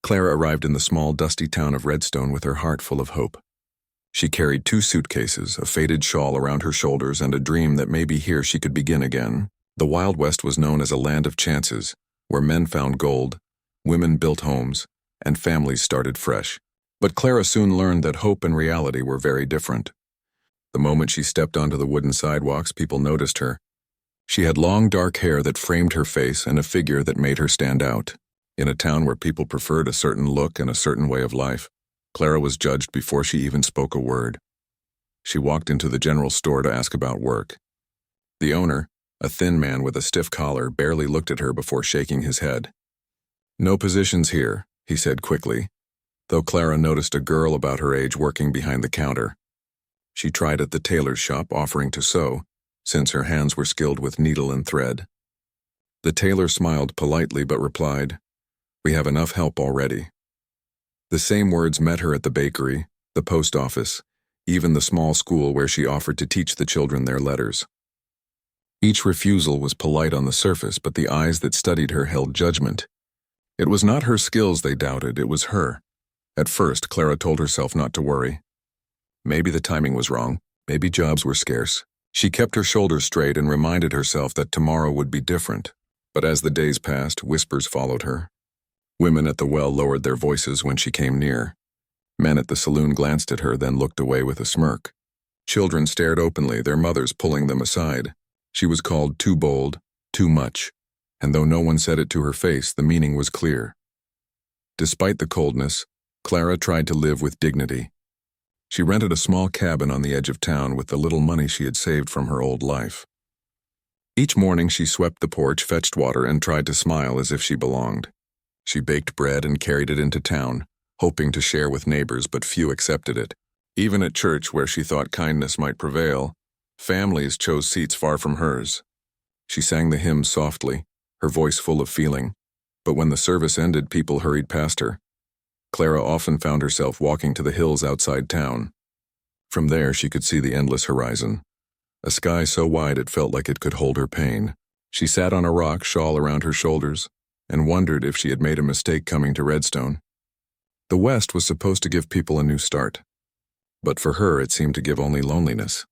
Clara arrived in the small, dusty town of Redstone with her heart full of hope. She carried 2 suitcases, a faded shawl around her shoulders, and a dream that maybe here she could begin again. The Wild West was known as a land of chances, where men found gold, women built homes, and families started fresh. But Clara soon learned that hope and reality were very different. The moment she stepped onto the wooden sidewalks, people noticed her. She had long, dark hair that framed her face and a figure that made her stand out. In a town where people preferred a certain look and a certain way of life, Clara was judged before she even spoke a word. She walked into the general store to ask about work. The owner, a thin man with a stiff collar, barely looked at her before shaking his head. "No positions here," he said quickly, though Clara noticed a girl about her age working behind the counter. She tried at the tailor's shop, offering to sew, since her hands were skilled with needle and thread. The tailor smiled politely but replied, "We have enough help already." The same words met her at the bakery, the post office, even the small school where she offered to teach the children their letters. Each refusal was polite on the surface, but the eyes that studied her held judgment. It was not her skills they doubted, it was her. At first, Clara told herself not to worry. Maybe the timing was wrong, maybe jobs were scarce. She kept her shoulders straight and reminded herself that tomorrow would be different. But as the days passed, whispers followed her. Women at the well lowered their voices when she came near. Men at the saloon glanced at her, then looked away with a smirk. Children stared openly, their mothers pulling them aside. She was called too bold, too much, and though no one said it to her face, the meaning was clear. Despite the coldness, Clara tried to live with dignity. She rented a small cabin on the edge of town with the little money she had saved from her old life. Each morning she swept the porch, fetched water, and tried to smile as if she belonged. She baked bread and carried it into town, hoping to share with neighbors, but few accepted it. Even at church, where she thought kindness might prevail, families chose seats far from hers. She sang the hymns softly, her voice full of feeling, but when the service ended, people hurried past her. Clara often found herself walking to the hills outside town. From there, she could see the endless horizon, a sky so wide it felt like it could hold her pain. She sat on a rock, shawl around her shoulders, and wondered if she had made a mistake coming to Redstone. The West was supposed to give people a new start, but for her it seemed to give only loneliness.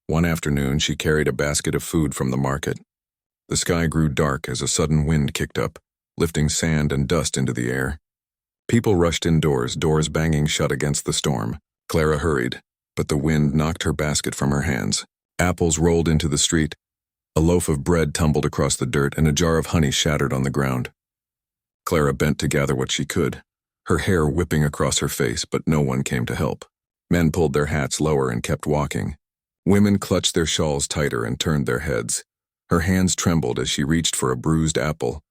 One afternoon, she carried a basket of food from the market. The sky grew dark as a sudden wind kicked up, lifting sand and dust into the air. People rushed indoors, doors banging shut against the storm. Clara hurried, but the wind knocked her basket from her hands. Apples rolled into the street. A loaf of bread tumbled across the dirt, and a jar of honey shattered on the ground. Clara bent to gather what she could, her hair whipping across her face, but no one came to help. Men pulled their hats lower and kept walking. Women clutched their shawls tighter and turned their heads. Her hands trembled as she reached for a bruised apple,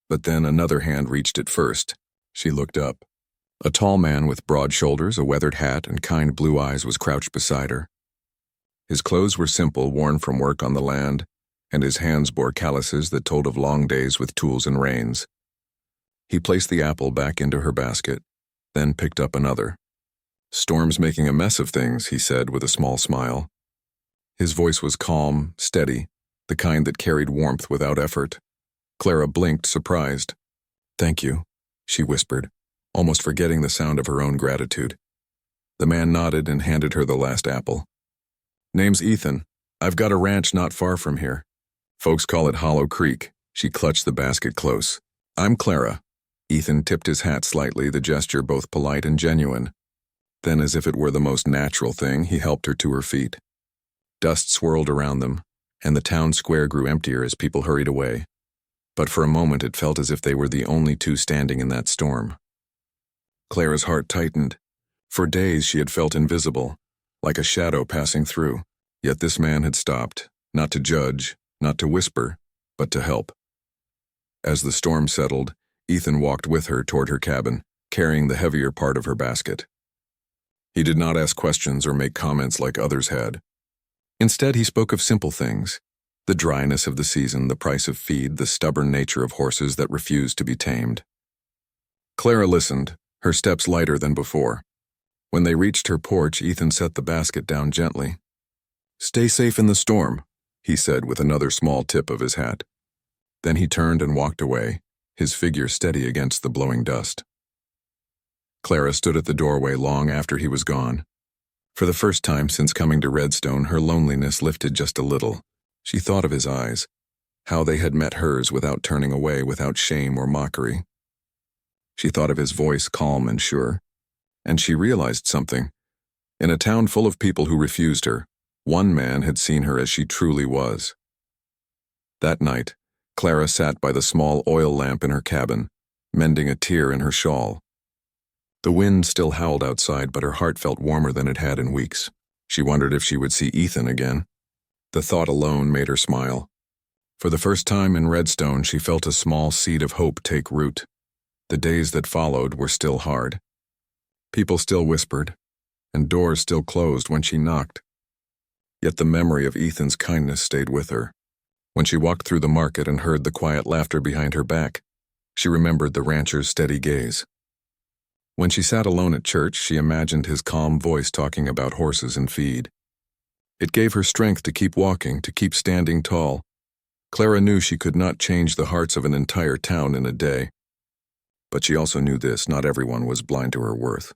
but then another hand reached it first. She looked up. A tall man with broad shoulders, a weathered hat, and kind blue eyes was crouched beside her. His clothes were simple, worn from work on the land, and his hands bore calluses that told of long days with tools and reins. He placed the apple back into her basket, then picked up another. "Storm's making a mess of things," he said with a small smile. His voice was calm, steady, the kind that carried warmth without effort. Clara blinked, surprised. "Thank you," she whispered, almost forgetting the sound of her own gratitude. The man nodded and handed her the last apple. "Name's Ethan. I've got a ranch not far from here. Folks call it Hollow Creek." She clutched the basket close. "I'm Clara." Ethan tipped his hat slightly, the gesture both polite and genuine. Then, as if it were the most natural thing, he helped her to her feet. Dust swirled around them, and the town square grew emptier as people hurried away. But for a moment it felt as if they were the only two standing in that storm. Clara's heart tightened. For days she had felt invisible, like a shadow passing through. Yet this man had stopped, not to judge, not to whisper, but to help. As the storm settled, Ethan walked with her toward her cabin, carrying the heavier part of her basket. He did not ask questions or make comments like others had. Instead, he spoke of simple things: the dryness of the season, the price of feed, the stubborn nature of horses that refused to be tamed. Clara listened, her steps lighter than before. When they reached her porch, Ethan set the basket down gently. "Stay safe in the storm," he said with another small tip of his hat. Then he turned and walked away, his figure steady against the blowing dust. Clara stood at the doorway long after he was gone. For the first time since coming to Redstone, her loneliness lifted just a little. She thought of his eyes, how they had met hers without turning away, without shame or mockery. She thought of his voice, calm and sure. And she realized something. In a town full of people who refused her, one man had seen her as she truly was. That night, Clara sat by the small oil lamp in her cabin, mending a tear in her shawl. The wind still howled outside, but her heart felt warmer than it had in weeks. She wondered if she would see Ethan again. The thought alone made her smile. For the first time in Redstone, she felt a small seed of hope take root. The days that followed were still hard. People still whispered, and doors still closed when she knocked. Yet the memory of Ethan's kindness stayed with her. When she walked through the market and heard the quiet laughter behind her back, she remembered the rancher's steady gaze. When she sat alone at church, she imagined his calm voice talking about horses and feed. It gave her strength to keep walking, to keep standing tall. Clara knew she could not change the hearts of an entire town in a day. But she also knew this: not everyone was blind to her worth.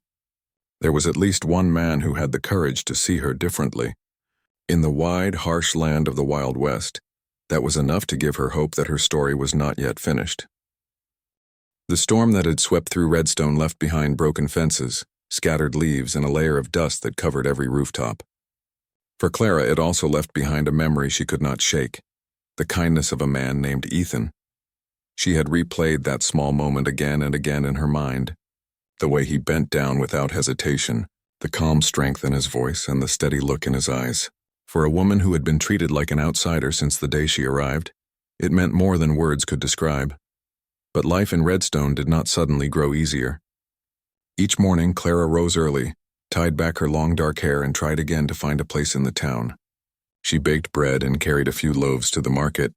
There was at least one man who had the courage to see her differently. In the wide, harsh land of the Wild West, that was enough to give her hope that her story was not yet finished. The storm that had swept through Redstone left behind broken fences, scattered leaves, and a layer of dust that covered every rooftop. For Clara, it also left behind a memory she could not shake: the kindness of a man named Ethan. She had replayed that small moment again and again in her mind. The way he bent down without hesitation, the calm strength in his voice, and the steady look in his eyes. For a woman who had been treated like an outsider since the day she arrived, it meant more than words could describe. But life in Redstone did not suddenly grow easier. Each morning, Clara rose early, tied back her long dark hair, and tried again to find a place in the town. She baked bread and carried a few loaves to the market,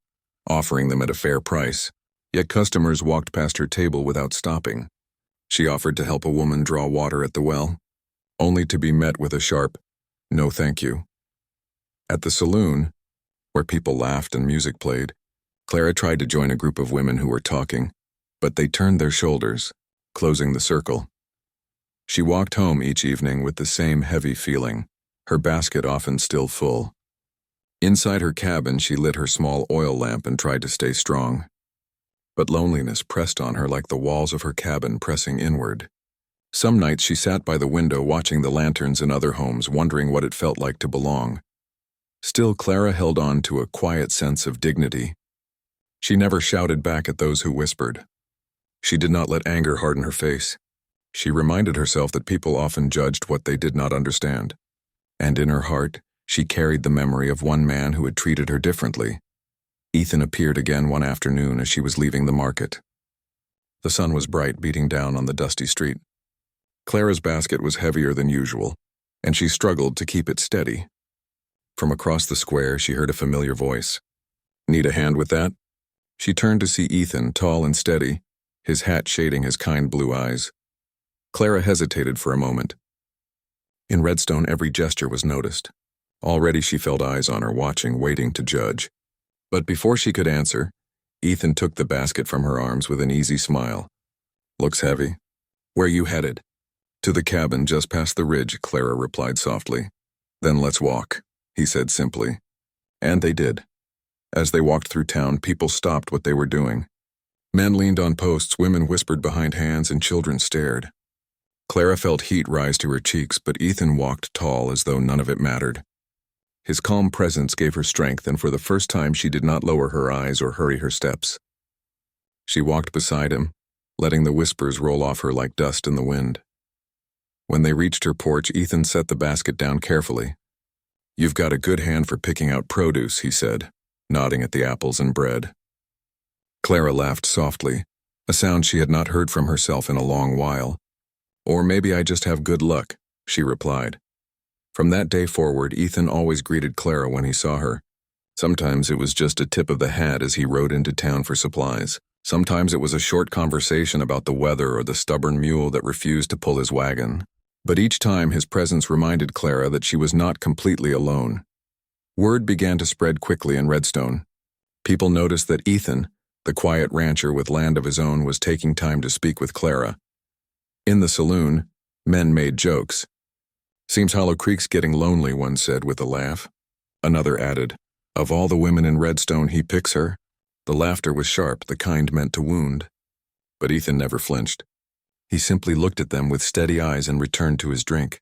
offering them at a fair price, yet customers walked past her table without stopping. She offered to help a woman draw water at the well, only to be met with a sharp, "No thank you." At the saloon, where people laughed and music played, Clara tried to join a group of women who were talking, but they turned their shoulders, closing the circle. She walked home each evening with the same heavy feeling, her basket often still full. Inside her cabin, she lit her small oil lamp and tried to stay strong. But loneliness pressed on her like the walls of her cabin pressing inward. Some nights she sat by the window watching the lanterns in other homes, wondering what it felt like to belong. Still, Clara held on to a quiet sense of dignity. She never shouted back at those who whispered. She did not let anger harden her face. She reminded herself that people often judged what they did not understand. And in her heart, she carried the memory of one man who had treated her differently. Ethan appeared again one afternoon as she was leaving the market. The sun was bright, beating down on the dusty street. Clara's basket was heavier than usual, and she struggled to keep it steady. From across the square, she heard a familiar voice. "Need a hand with that?" She turned to see Ethan, tall and steady, his hat shading his kind blue eyes. Clara hesitated for a moment. In Redstone, every gesture was noticed. Already she felt eyes on her, watching, waiting to judge. But before she could answer, Ethan took the basket from her arms with an easy smile. "Looks heavy. Where you headed?" "To the cabin just past the ridge," Clara replied softly. "Then let's walk," he said simply. And they did. As they walked through town, people stopped what they were doing. Men leaned on posts, women whispered behind hands, and children stared. Clara felt heat rise to her cheeks, but Ethan walked tall as though none of it mattered. His calm presence gave her strength, and for the first time she did not lower her eyes or hurry her steps. She walked beside him, letting the whispers roll off her like dust in the wind. When they reached her porch, Ethan set the basket down carefully. "You've got a good hand for picking out produce," he said, nodding at the apples and bread. Clara laughed softly, a sound she had not heard from herself in a long while. "Or maybe I just have good luck," she replied. From that day forward, Ethan always greeted Clara when he saw her. Sometimes it was just a tip of the hat as he rode into town for supplies. Sometimes it was a short conversation about the weather or the stubborn mule that refused to pull his wagon. But each time his presence reminded Clara that she was not completely alone. Word began to spread quickly in Redstone. People noticed that Ethan, the quiet rancher with land of his own, was taking time to speak with Clara. In the saloon, men made jokes. "Seems Hollow Creek's getting lonely," one said with a laugh. Another added, "Of all the women in Redstone, he picks her." The laughter was sharp, the kind meant to wound. But Ethan never flinched. He simply looked at them with steady eyes and returned to his drink.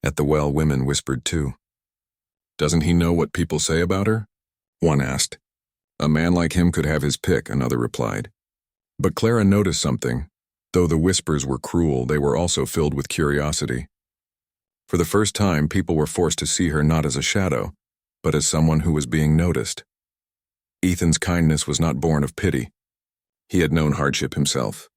At the well, women whispered too. "Doesn't he know what people say about her?" one asked. "A man like him could have his pick," another replied. But Clara noticed something. Though the whispers were cruel, they were also filled with curiosity. For the first time, people were forced to see her not as a shadow, but as someone who was being noticed. Ethan's kindness was not born of pity. He had known hardship himself.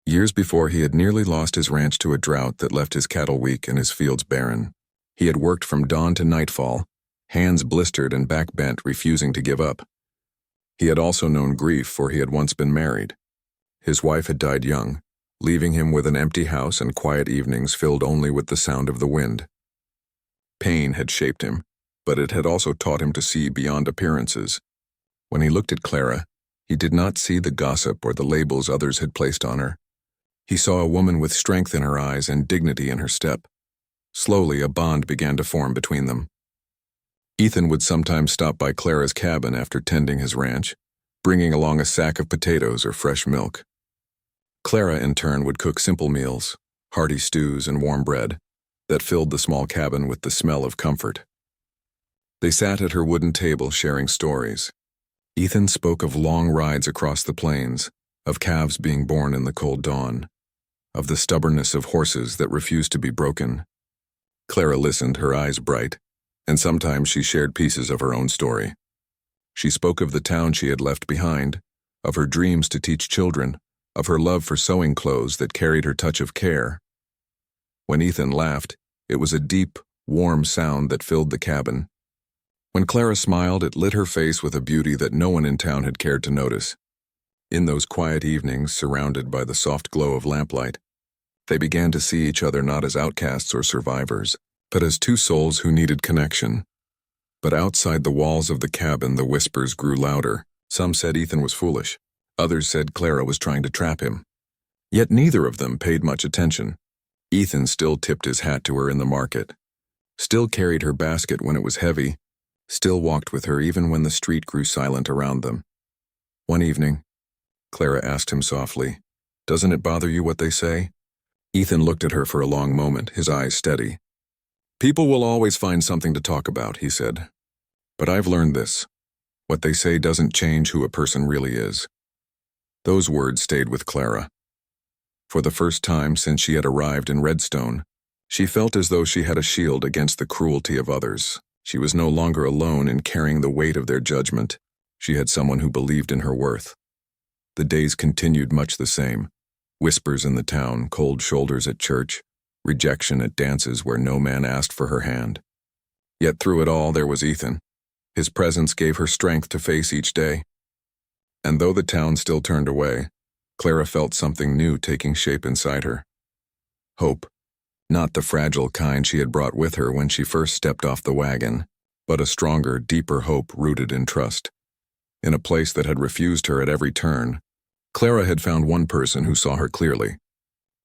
Years before, he had nearly lost his ranch to a drought that left his cattle weak and his fields barren. He had worked from dawn to nightfall, hands blistered and back bent, refusing to give up. He had also known grief, for he had once been married. His wife had died young, leaving him with an empty house and quiet evenings filled only with the sound of the wind. Pain had shaped him, but it had also taught him to see beyond appearances. When he looked at Clara, he did not see the gossip or the labels others had placed on her. He saw a woman with strength in her eyes and dignity in her step. Slowly, a bond began to form between them. Ethan would sometimes stop by Clara's cabin after tending his ranch, bringing along a sack of potatoes or fresh milk. Clara, in turn, would cook simple meals, hearty stews and warm bread, that filled the small cabin with the smell of comfort. They sat at her wooden table sharing stories. Ethan spoke of long rides across the plains, of calves being born in the cold dawn, of the stubbornness of horses that refused to be broken. Clara listened, her eyes bright, and sometimes she shared pieces of her own story. She spoke of the town she had left behind, of her dreams to teach children, of her love for sewing clothes that carried her touch of care. When Ethan laughed, it was a deep, warm sound that filled the cabin. When Clara smiled, it lit her face with a beauty that no one in town had cared to notice. In those quiet evenings, surrounded by the soft glow of lamplight, they began to see each other not as outcasts or survivors, but as two souls who needed connection. But outside the walls of the cabin, the whispers grew louder. Some said Ethan was foolish. Others said Clara was trying to trap him. Yet neither of them paid much attention. Ethan still tipped his hat to her in the market, still carried her basket when it was heavy, still walked with her even when the street grew silent around them. One evening, Clara asked him softly, "Doesn't it bother you what they say?" Ethan looked at her for a long moment, his eyes steady. "People will always find something to talk about," he said. "But I've learned this. What they say doesn't change who a person really is." Those words stayed with Clara. For the first time since she had arrived in Redstone, she felt as though she had a shield against the cruelty of others. She was no longer alone in carrying the weight of their judgment. She had someone who believed in her worth. The days continued much the same. Whispers in the town, cold shoulders at church, rejection at dances where no man asked for her hand. Yet through it all there was Ethan. His presence gave her strength to face each day. And though the town still turned away, Clara felt something new taking shape inside her. Hope. Not the fragile kind she had brought with her when she first stepped off the wagon, but a stronger, deeper hope rooted in trust. In a place that had refused her at every turn, Clara had found one person who saw her clearly,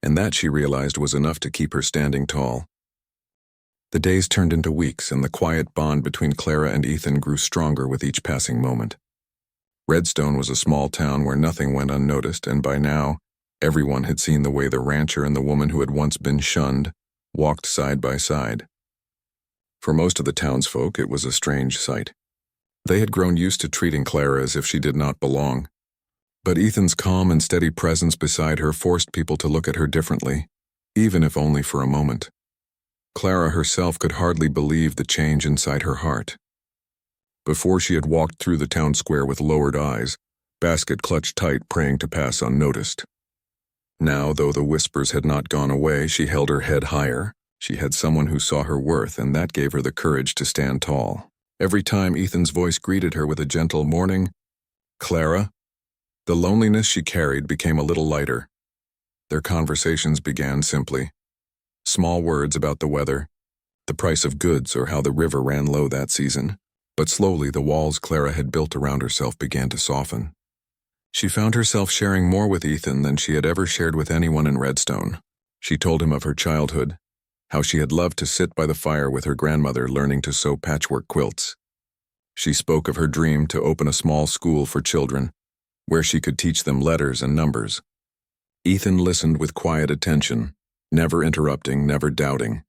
and that she realized was enough to keep her standing tall. The days turned into weeks, and the quiet bond between Clara and Ethan grew stronger with each passing moment. Redstone was a small town where nothing went unnoticed, and by now, everyone had seen the way the rancher and the woman who had once been shunned walked side by side. For most of the townsfolk, it was a strange sight. They had grown used to treating Clara as if she did not belong. But Ethan's calm and steady presence beside her forced people to look at her differently, even if only for a moment. Clara herself could hardly believe the change inside her heart. Before she had walked through the town square with lowered eyes, basket clutched tight, praying to pass unnoticed. Now, though the whispers had not gone away, she held her head higher. She had someone who saw her worth, and that gave her the courage to stand tall. Every time Ethan's voice greeted her with a gentle "Morning, Clara," the loneliness she carried became a little lighter. Their conversations began simply. Small words about the weather, the price of goods, or how the river ran low that season. But slowly the walls Clara had built around herself began to soften. She found herself sharing more with Ethan than she had ever shared with anyone in Redstone. She told him of her childhood, how she had loved to sit by the fire with her grandmother learning to sew patchwork quilts. She spoke of her dream to open a small school for children, where she could teach them letters and numbers. Ethan listened with quiet attention, never interrupting, never doubting.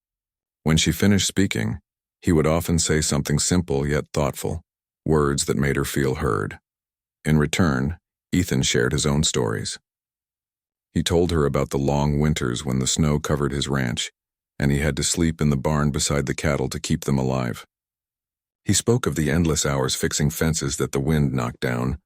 When she finished speaking, he would often say something simple yet thoughtful, words that made her feel heard. In return, Ethan shared his own stories. He told her about the long winters when the snow covered his ranch, and he had to sleep in the barn beside the cattle to keep them alive. He spoke of the endless hours fixing fences that the wind knocked down,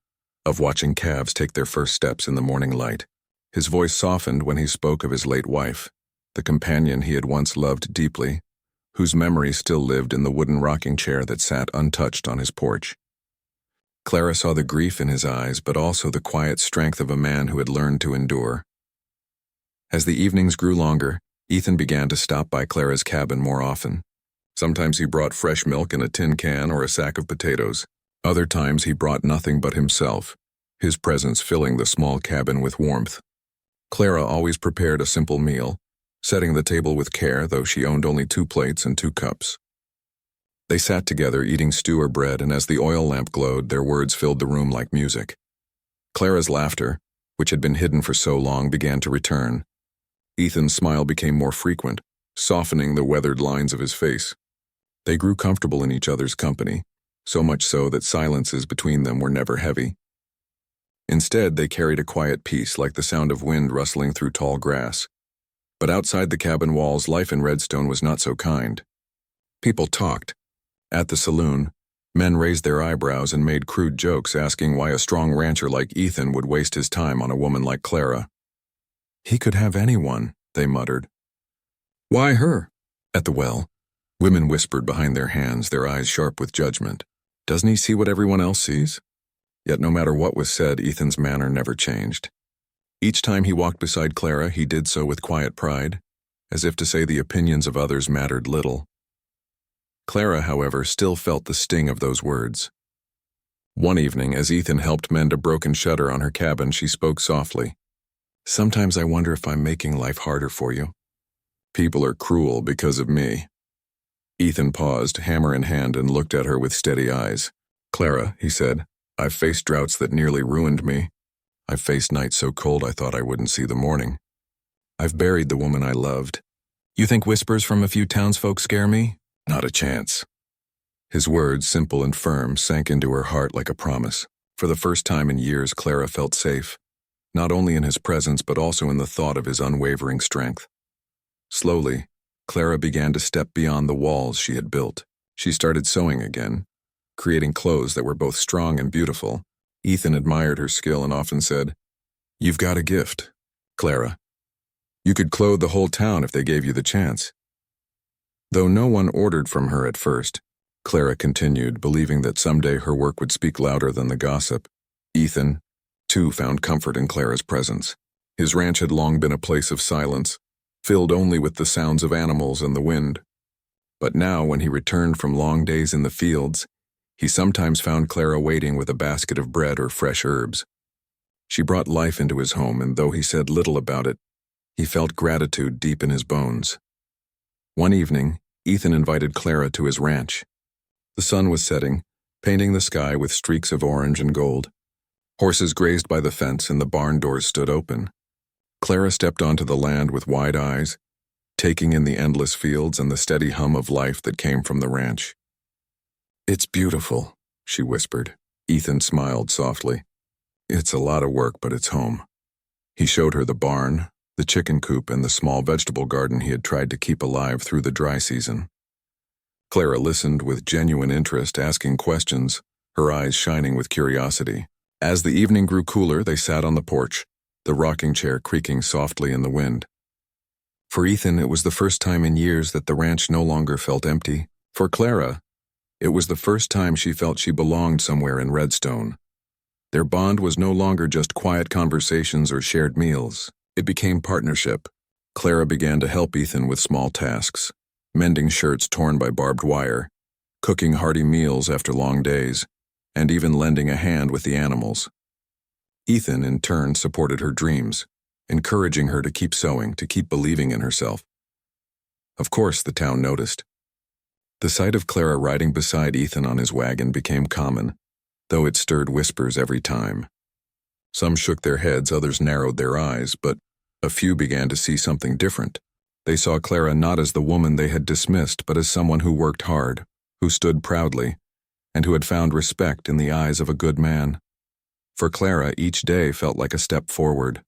of watching calves take their first steps in the morning light. His voice softened when he spoke of his late wife, the companion he had once loved deeply, whose memory still lived in the wooden rocking chair that sat untouched on his porch. Clara saw the grief in his eyes, but also the quiet strength of a man who had learned to endure. As the evenings grew longer, Ethan began to stop by Clara's cabin more often. Sometimes he brought fresh milk in a tin can or a sack of potatoes. Other times he brought nothing but himself, his presence filling the small cabin with warmth. Clara always prepared a simple meal, setting the table with care, though she owned only 2 plates and 2 cups. They sat together eating stew or bread, and as the oil lamp glowed, their words filled the room like music. Clara's laughter, which had been hidden for so long, began to return. Ethan's smile became more frequent, softening the weathered lines of his face. They grew comfortable in each other's company, so much so that silences between them were never heavy. Instead, they carried a quiet peace, like the sound of wind rustling through tall grass. But outside the cabin walls, life in Redstone was not so kind. People talked. At the saloon, men raised their eyebrows and made crude jokes, asking why a strong rancher like Ethan would waste his time on a woman like Clara. "He could have anyone," they muttered. "Why her?" At the well, women whispered behind their hands, their eyes sharp with judgment. "Doesn't he see what everyone else sees?" Yet no matter what was said, Ethan's manner never changed. Each time he walked beside Clara, he did so with quiet pride, as if to say the opinions of others mattered little. Clara, however, still felt the sting of those words. One evening, as Ethan helped mend a broken shutter on her cabin, she spoke softly. "Sometimes I wonder if I'm making life harder for you. People are cruel because of me." Ethan paused, hammer in hand, and looked at her with steady eyes. "Clara," he said, "I've faced droughts that nearly ruined me. I've faced nights so cold I thought I wouldn't see the morning. I've buried the woman I loved. You think whispers from a few townsfolk scare me? Not a chance." His words, simple and firm, sank into her heart like a promise. For the first time in years, Clara felt safe, not only in his presence but also in the thought of his unwavering strength. Slowly, Clara began to step beyond the walls she had built. She started sewing again, creating clothes that were both strong and beautiful. Ethan admired her skill and often said, "You've got a gift, Clara. You could clothe the whole town if they gave you the chance." Though no one ordered from her at first, Clara continued, believing that someday her work would speak louder than the gossip. Ethan, too, found comfort in Clara's presence. His ranch had long been a place of silence, filled only with the sounds of animals and the wind. But now, when he returned from long days in the fields, he sometimes found Clara waiting with a basket of bread or fresh herbs. She brought life into his home, and though he said little about it, he felt gratitude deep in his bones. One evening, Ethan invited Clara to his ranch. The sun was setting, painting the sky with streaks of orange and gold. Horses grazed by the fence and the barn doors stood open. Clara stepped onto the land with wide eyes, taking in the endless fields and the steady hum of life that came from the ranch. "It's beautiful," she whispered. Ethan smiled softly. "It's a lot of work, but it's home." He showed her the barn, the chicken coop, and the small vegetable garden he had tried to keep alive through the dry season. Clara listened with genuine interest, asking questions, her eyes shining with curiosity. As the evening grew cooler, they sat on the porch, the rocking chair creaking softly in the wind. For Ethan, it was the first time in years that the ranch no longer felt empty. For Clara, it was the first time she felt she belonged somewhere in Redstone. Their bond was no longer just quiet conversations or shared meals. It became partnership. Clara began to help Ethan with small tasks, mending shirts torn by barbed wire, cooking hearty meals after long days, and even lending a hand with the animals. Ethan, in turn, supported her dreams, encouraging her to keep sewing, to keep believing in herself. Of course, the town noticed. The sight of Clara riding beside Ethan on his wagon became common, though it stirred whispers every time. Some shook their heads, others narrowed their eyes, but a few began to see something different. They saw Clara not as the woman they had dismissed, but as someone who worked hard, who stood proudly, and who had found respect in the eyes of a good man. For Clara, each day felt like a step forward.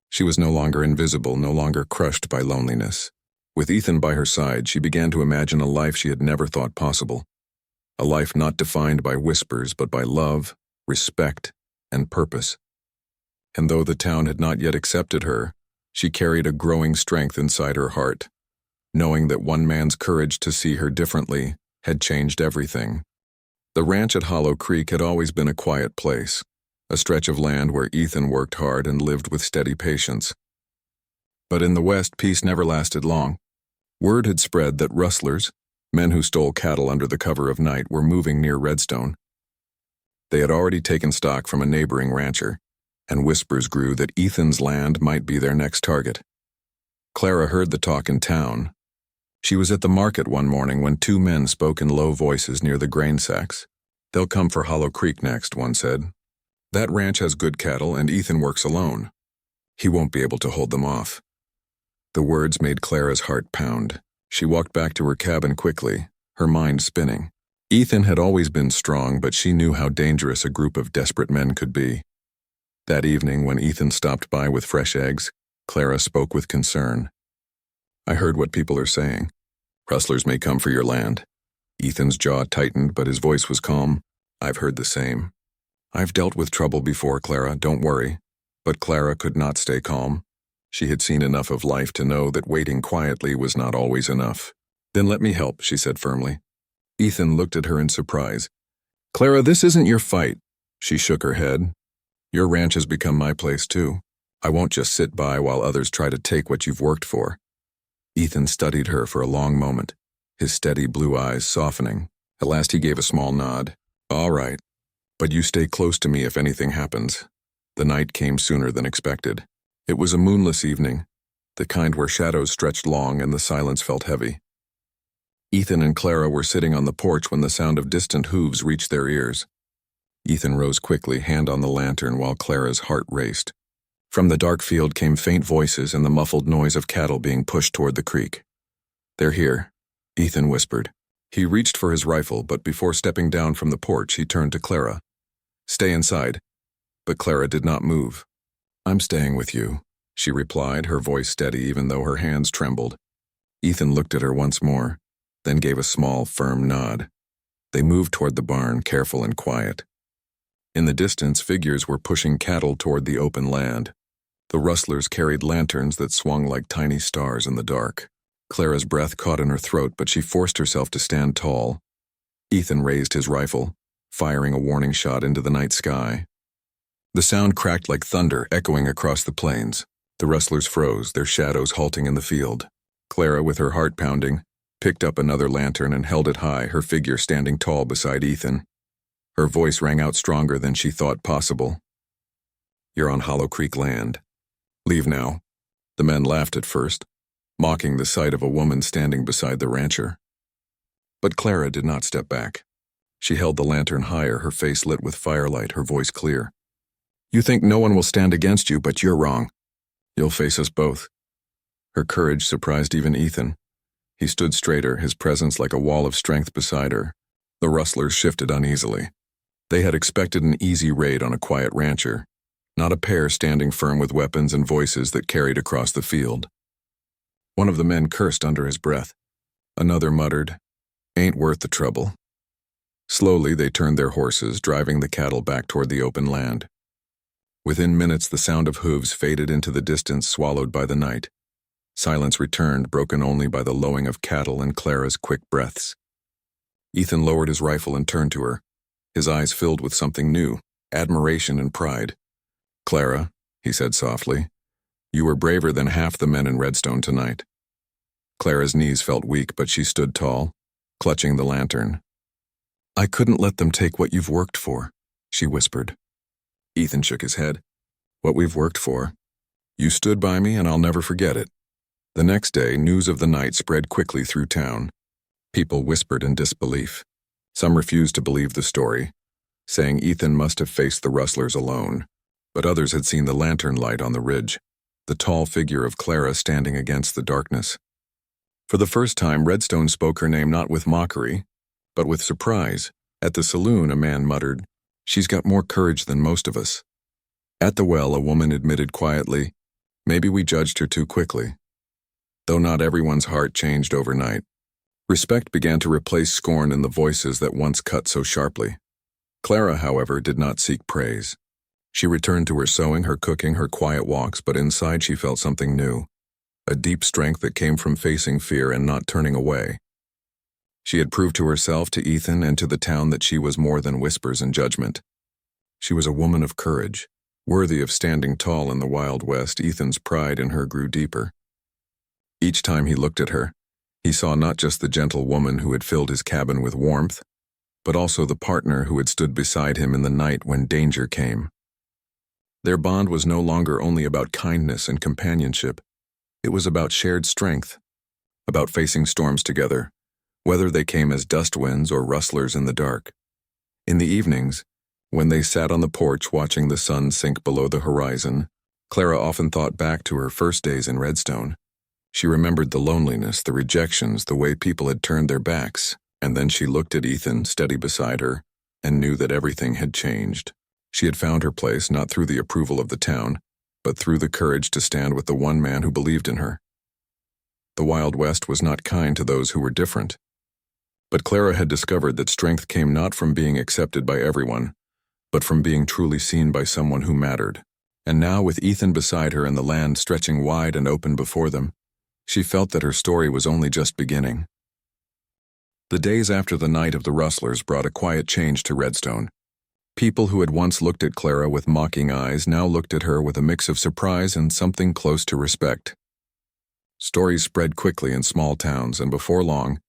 She was no longer invisible, no longer crushed by loneliness. With Ethan by her side, she began to imagine a life she had never thought possible. A life not defined by whispers, but by love, respect, and purpose. And though the town had not yet accepted her, she carried a growing strength inside her heart, knowing that one man's courage to see her differently had changed everything. The ranch at Hollow Creek had always been a quiet place, a stretch of land where Ethan worked hard and lived with steady patience. But in the West, peace never lasted long. Word had spread that rustlers, men who stole cattle under the cover of night, were moving near Redstone. They had already taken stock from a neighboring rancher, and whispers grew that Ethan's land might be their next target. Clara heard the talk in town. She was at the market one morning when two men spoke in low voices near the grain sacks. "They'll come for Hollow Creek next," one said. "That ranch has good cattle, and Ethan works alone. He won't be able to hold them off." The words made Clara's heart pound. She walked back to her cabin quickly, her mind spinning. Ethan had always been strong, but she knew how dangerous a group of desperate men could be. That evening, when Ethan stopped by with fresh eggs, Clara spoke with concern. "I heard what people are saying. Rustlers may come for your land." Ethan's jaw tightened, but his voice was calm. "I've heard the same. I've dealt with trouble before, Clara, don't worry." But Clara could not stay calm. She had seen enough of life to know that waiting quietly was not always enough. "Then let me help," she said firmly. Ethan looked at her in surprise. "Clara, this isn't your fight." She shook her head. "Your ranch has become my place too. I won't just sit by while others try to take what you've worked for." Ethan studied her for a long moment, his steady blue eyes softening. At last he gave a small nod. "All right, but you stay close to me if anything happens." The night came sooner than expected. It was a moonless evening, the kind where shadows stretched long and the silence felt heavy. Ethan and Clara were sitting on the porch when the sound of distant hooves reached their ears. Ethan rose quickly, hand on the lantern, while Clara's heart raced. From the dark field came faint voices and the muffled noise of cattle being pushed toward the creek. "They're here," Ethan whispered. He reached for his rifle, but before stepping down from the porch, he turned to Clara. "Stay inside." But Clara did not move. "I'm staying with you," she replied, her voice steady even though her hands trembled. Ethan looked at her once more, then gave a small, firm nod. They moved toward the barn, careful and quiet. In the distance, figures were pushing cattle toward the open land. The rustlers carried lanterns that swung like tiny stars in the dark. Clara's breath caught in her throat, but she forced herself to stand tall. Ethan raised his rifle, firing a warning shot into the night sky. The sound cracked like thunder, echoing across the plains. The rustlers froze, their shadows halting in the field. Clara, with her heart pounding, picked up another lantern and held it high, her figure standing tall beside Ethan. Her voice rang out stronger than she thought possible. "You're on Hollow Creek land. Leave now." The men laughed at first, mocking the sight of a woman standing beside the rancher. But Clara did not step back. She held the lantern higher, her face lit with firelight, her voice clear. "You think no one will stand against you, but you're wrong. You'll face us both." Her courage surprised even Ethan. He stood straighter, his presence like a wall of strength beside her. The rustlers shifted uneasily. They had expected an easy raid on a quiet rancher, not a pair standing firm with weapons and voices that carried across the field. One of the men cursed under his breath. Another muttered, "Ain't worth the trouble." Slowly they turned their horses, driving the cattle back toward the open land. Within minutes, the sound of hooves faded into the distance, swallowed by the night. Silence returned, broken only by the lowing of cattle and Clara's quick breaths. Ethan lowered his rifle and turned to her, his eyes filled with something new, admiration and pride. "Clara," he said softly, "you were braver than half the men in Redstone tonight." Clara's knees felt weak, but she stood tall, clutching the lantern. "I couldn't let them take what you've worked for," she whispered. Ethan shook his head. "What we've worked for? You stood by me and I'll never forget it." The next day, news of the night spread quickly through town. People whispered in disbelief. Some refused to believe the story, saying Ethan must have faced the rustlers alone, but others had seen the lantern light on the ridge, the tall figure of Clara standing against the darkness. For the first time, Redstone spoke her name not with mockery, but with surprise. At the saloon, a man muttered, "She's got more courage than most of us." At the well, a woman admitted quietly, "Maybe we judged her too quickly." Though not everyone's heart changed overnight, respect began to replace scorn in the voices that once cut so sharply. Clara, however, did not seek praise. She returned to her sewing, her cooking, her quiet walks, but inside she felt something new, a deep strength that came from facing fear and not turning away. She had proved to herself, to Ethan, and to the town that she was more than whispers and judgment. She was a woman of courage, worthy of standing tall in the Wild West. Ethan's pride in her grew deeper. Each time he looked at her, he saw not just the gentle woman who had filled his cabin with warmth, but also the partner who had stood beside him in the night when danger came. Their bond was no longer only about kindness and companionship. It was about shared strength, about facing storms together, whether they came as dust winds or rustlers in the dark. In the evenings, when they sat on the porch watching the sun sink below the horizon, Clara often thought back to her first days in Redstone. She remembered the loneliness, the rejections, the way people had turned their backs, and then she looked at Ethan, steady beside her, and knew that everything had changed. She had found her place not through the approval of the town, but through the courage to stand with the one man who believed in her. The Wild West was not kind to those who were different. But Clara had discovered that strength came not from being accepted by everyone, but from being truly seen by someone who mattered. And now, with Ethan beside her and the land stretching wide and open before them, she felt that her story was only just beginning. The days after the night of the rustlers brought a quiet change to Redstone. People who had once looked at Clara with mocking eyes now looked at her with a mix of surprise and something close to respect. Stories spread quickly in small towns, and before long,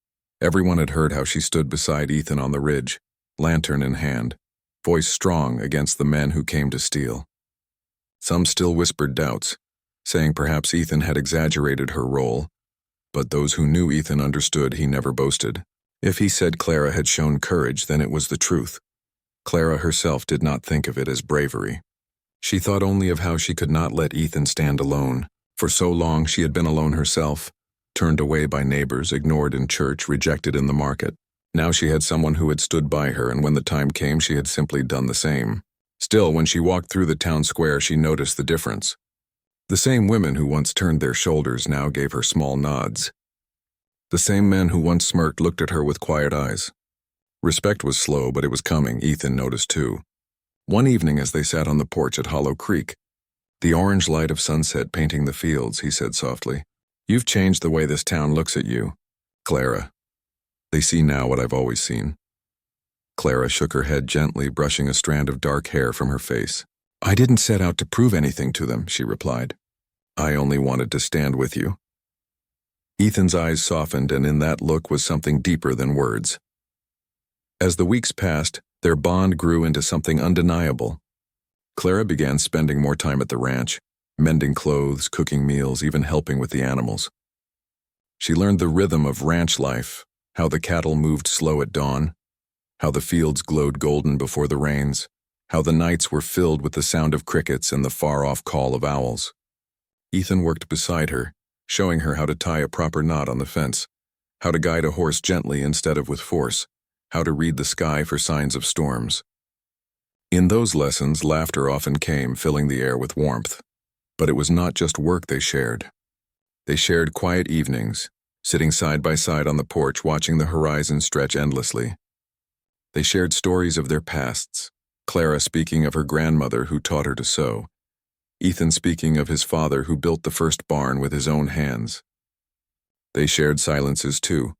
everyone had heard how she stood beside Ethan on the ridge, lantern in hand, voice strong against the men who came to steal. Some still whispered doubts, saying perhaps Ethan had exaggerated her role, but those who knew Ethan understood he never boasted. If he said Clara had shown courage, then it was the truth. Clara herself did not think of it as bravery. She thought only of how she could not let Ethan stand alone. For so long she had been alone herself, turned away by neighbors, ignored in church, rejected in the market. Now she had someone who had stood by her, and when the time came she had simply done the same. Still, when she walked through the town square, she noticed the difference. The same women who once turned their shoulders now gave her small nods. The same men who once smirked looked at her with quiet eyes. Respect was slow, but it was coming. Ethan noticed too. One evening as they sat on the porch at Hollow Creek, the orange light of sunset painting the fields, he said softly, "You've changed the way this town looks at you, Clara. They see now what I've always seen." Clara shook her head gently, brushing a strand of dark hair from her face. "I didn't set out to prove anything to them," she replied. "I only wanted to stand with you." Ethan's eyes softened, and in that look was something deeper than words. As the weeks passed, their bond grew into something undeniable. Clara began spending more time at the ranch, mending clothes, cooking meals, even helping with the animals. She learned the rhythm of ranch life, how the cattle moved slow at dawn, how the fields glowed golden before the rains, how the nights were filled with the sound of crickets and the far-off call of owls. Ethan worked beside her, showing her how to tie a proper knot on the fence, how to guide a horse gently instead of with force, how to read the sky for signs of storms. In those lessons, laughter often came, filling the air with warmth. But it was not just work they shared. They shared quiet evenings, sitting side by side on the porch watching the horizon stretch endlessly. They shared stories of their pasts, Clara speaking of her grandmother who taught her to sew, Ethan speaking of his father who built the first barn with his own hands. They shared silences too,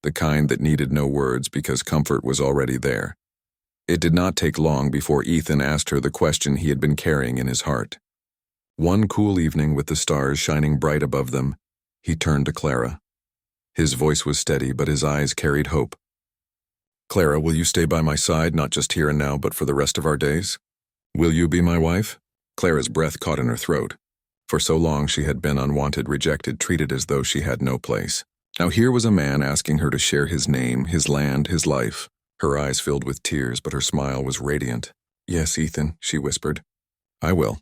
the kind that needed no words because comfort was already there. It did not take long before Ethan asked her the question he had been carrying in his heart. One cool evening with the stars shining bright above them, he turned to Clara. His voice was steady, but his eyes carried hope. "Clara, will you stay by my side, not just here and now, but for the rest of our days? Will you be my wife?" Clara's breath caught in her throat. For so long she had been unwanted, rejected, treated as though she had no place. Now here was a man asking her to share his name, his land, his life. Her eyes filled with tears, but her smile was radiant. "Yes, Ethan," she whispered. "I will."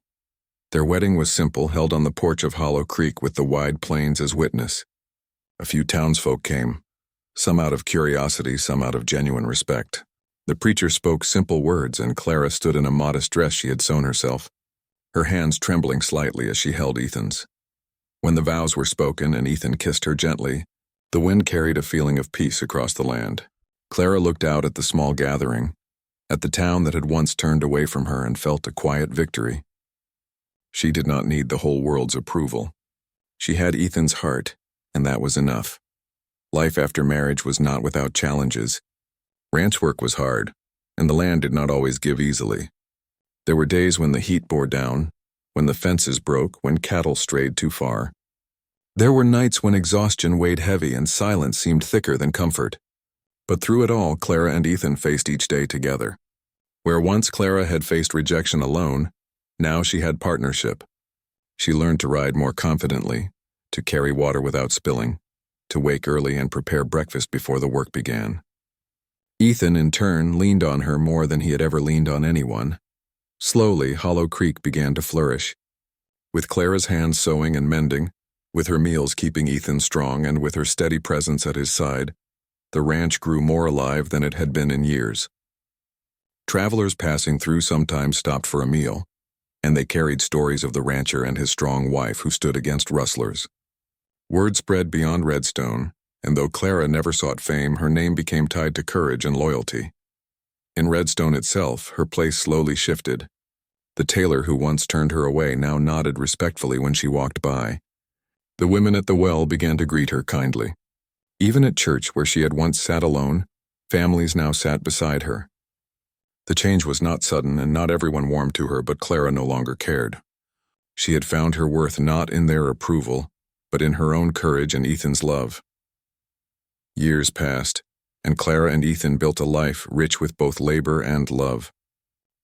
Their wedding was simple, held on the porch of Hollow Creek with the wide plains as witness. A few townsfolk came, some out of curiosity, some out of genuine respect. The preacher spoke simple words, and Clara stood in a modest dress she had sewn herself, her hands trembling slightly as she held Ethan's. When the vows were spoken and Ethan kissed her gently, the wind carried a feeling of peace across the land. Clara looked out at the small gathering, at the town that had once turned away from her, and felt a quiet victory. She did not need the whole world's approval. She had Ethan's heart, and that was enough. Life after marriage was not without challenges. Ranch work was hard, and the land did not always give easily. There were days when the heat bore down, when the fences broke, when cattle strayed too far. There were nights when exhaustion weighed heavy and silence seemed thicker than comfort. But through it all, Clara and Ethan faced each day together. Where once Clara had faced rejection alone, now she had partnership. She learned to ride more confidently, to carry water without spilling, to wake early and prepare breakfast before the work began. Ethan, in turn, leaned on her more than he had ever leaned on anyone. Slowly, Hollow Creek began to flourish. With Clara's hands sewing and mending, with her meals keeping Ethan strong, and with her steady presence at his side, the ranch grew more alive than it had been in years. Travelers passing through sometimes stopped for a meal, and they carried stories of the rancher and his strong wife who stood against rustlers. Word spread beyond Redstone, and though Clara never sought fame, her name became tied to courage and loyalty. In Redstone itself, her place slowly shifted. The tailor who once turned her away now nodded respectfully when she walked by. The women at the well began to greet her kindly. Even at church, where she had once sat alone, families now sat beside her. The change was not sudden, and not everyone warmed to her, but Clara no longer cared. She had found her worth not in their approval, but in her own courage and Ethan's love. Years passed, and Clara and Ethan built a life rich with both labor and love.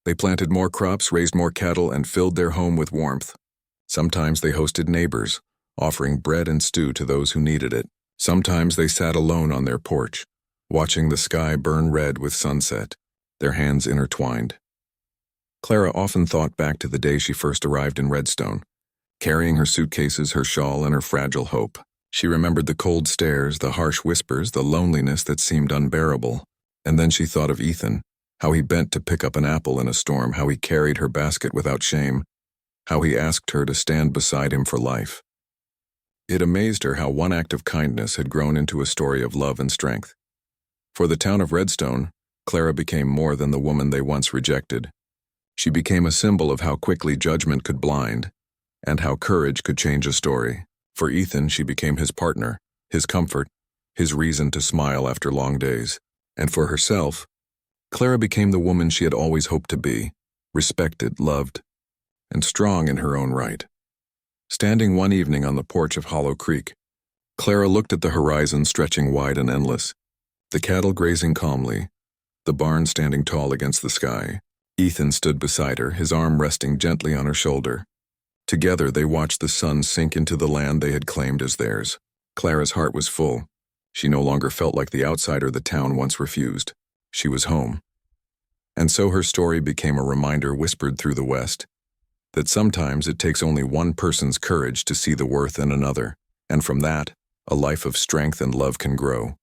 They planted more crops, raised more cattle, and filled their home with warmth. Sometimes they hosted neighbors, offering bread and stew to those who needed it. Sometimes they sat alone on their porch, watching the sky burn red with sunset, their hands intertwined. Clara often thought back to the day she first arrived in Redstone, carrying her suitcases, her shawl, and her fragile hope. She remembered the cold stares, the harsh whispers, the loneliness that seemed unbearable. And then she thought of Ethan, how he bent to pick up an apple in a storm, how he carried her basket without shame, how he asked her to stand beside him for life. It amazed her how one act of kindness had grown into a story of love and strength. For the town of Redstone, Clara became more than the woman they once rejected. She became a symbol of how quickly judgment could blind, and how courage could change a story. For Ethan, she became his partner, his comfort, his reason to smile after long days. And for herself, Clara became the woman she had always hoped to be, respected, loved, and strong in her own right. Standing one evening on the porch of Hollow Creek, Clara looked at the horizon stretching wide and endless, the cattle grazing calmly, the barn standing tall against the sky. Ethan stood beside her, his arm resting gently on her shoulder. Together they watched the sun sink into the land they had claimed as theirs. Clara's heart was full. She no longer felt like the outsider the town once refused. She was home. And so her story became a reminder whispered through the West, that sometimes it takes only one person's courage to see the worth in another, and from that, a life of strength and love can grow.